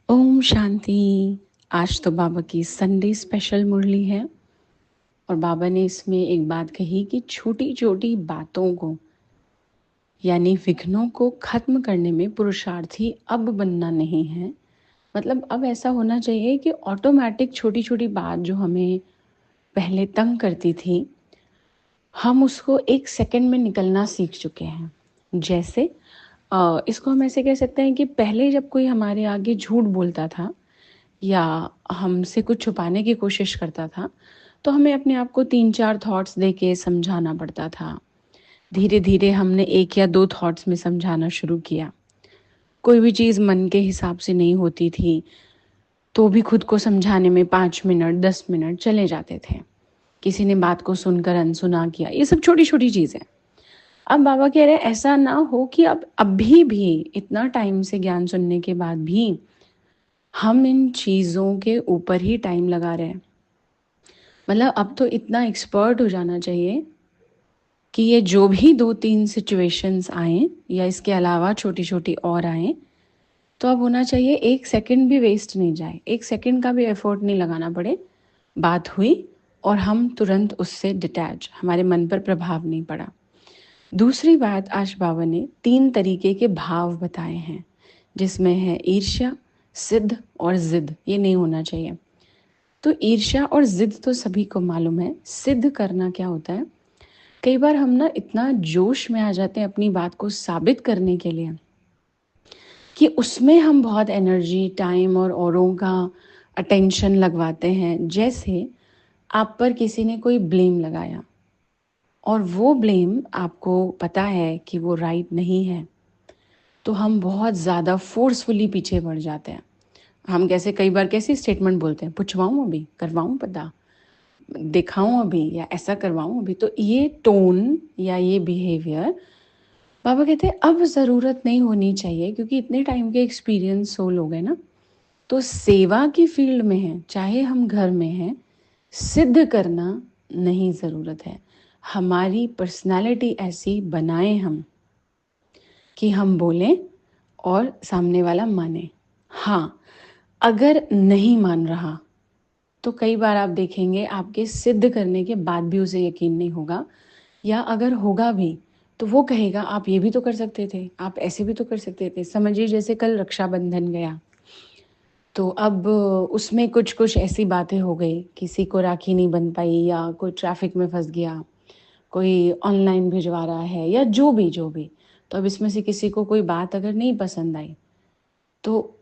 ओम शांति। आज तो बाबा की संडे स्पेशल मुरली है और बाबा ने इसमें एक बात कही कि छोटी छोटी बातों को यानी विघ्नों को खत्म करने में पुरुषार्थी अब बनना नहीं है। मतलब अब ऐसा होना चाहिए कि ऑटोमेटिक छोटी छोटी बात जो हमें पहले तंग करती थी, हम उसको एक सेकंड में निकलना सीख चुके हैं। जैसे इसको हम ऐसे कह सकते हैं कि पहले जब कोई हमारे आगे झूठ बोलता था या हमसे कुछ छुपाने की कोशिश करता था, तो हमें अपने आप को 3-4 थॉट्स देके समझाना पड़ता था। धीरे-धीरे हमने 1 या 2 थॉट्स में समझाना शुरू किया। कोई भी चीज़ मन के हिसाब से नहीं होती थी, तो भी खुद को समझाने में 5 मिनट, 10 मिनट चले जाते थे। किसी ने बात को सुनकर अनसुना किया, ये सब छोटी-छोटी चीज़ें। अब बाबा कह रहे हैं ऐसा ना हो कि अब अभी भी इतना टाइम से ज्ञान सुनने के बाद भी हम इन चीज़ों के ऊपर ही टाइम लगा रहे हैं। मतलब अब तो इतना एक्सपर्ट हो जाना चाहिए कि ये जो भी 2-3 सिचुएशंस आएँ या इसके अलावा छोटी-छोटी और आएँ, तो अब होना चाहिए 1 सेकंड भी वेस्ट नहीं जाए, 1 सेकंड का भी एफर्ट नहीं लगाना पड़े। बात हुई और हम तुरंत उससे डिटैच, हमारे मन पर प्रभाव नहीं पड़ा। दूसरी बात, आज बाबा ने 3 तरीके के भाव बताए हैं, जिसमें है ईर्ष्या, सिद्ध और ज़िद। ये नहीं होना चाहिए। तो ईर्ष्या और ज़िद तो सभी को मालूम है। सिद्ध करना क्या होता है? कई बार हम ना इतना जोश में आ जाते हैं अपनी बात को साबित करने के लिए कि उसमें हम बहुत एनर्जी, टाइम और औरों का अटेंशन लगवाते हैं। जैसे आप पर किसी ने कोई ब्लेम लगाया और वो ब्लेम आपको पता है कि वो राइट नहीं है, तो हम बहुत ज़्यादा फोर्सफुली पीछे बढ़ जाते हैं। हम कैसे कई बार कैसी स्टेटमेंट बोलते हैं, पूछवाऊँ अभी, करवाऊँ पता, दिखाऊँ अभी या ऐसा करवाऊँ अभी। तो ये टोन या ये बिहेवियर, बाबा कहते हैं अब ज़रूरत नहीं होनी चाहिए, क्योंकि इतने टाइम के एक्सपीरियंस सोल हो गए ना। तो सेवा की फील्ड में है, चाहे हम घर में हैं, सिद्ध करना नहीं ज़रूरत है। हमारी पर्सनालिटी ऐसी बनाएं हम कि हम बोलें और सामने वाला माने। हाँ, अगर नहीं मान रहा तो कई बार आप देखेंगे आपके सिद्ध करने के बाद भी उसे यकीन नहीं होगा, या अगर होगा भी तो वो कहेगा आप ये भी तो कर सकते थे, आप ऐसे भी तो कर सकते थे। समझिए जैसे कल रक्षाबंधन गया, तो अब उसमें कुछ कुछ ऐसी बातें हो गई, किसी को राखी नहीं बन पाई या कोई ट्रैफिक में फंस गया, कोई ऑनलाइन भिजवा रहा है या जो भी। तो अब इसमें से किसी को कोई बात अगर नहीं पसंद आई, तो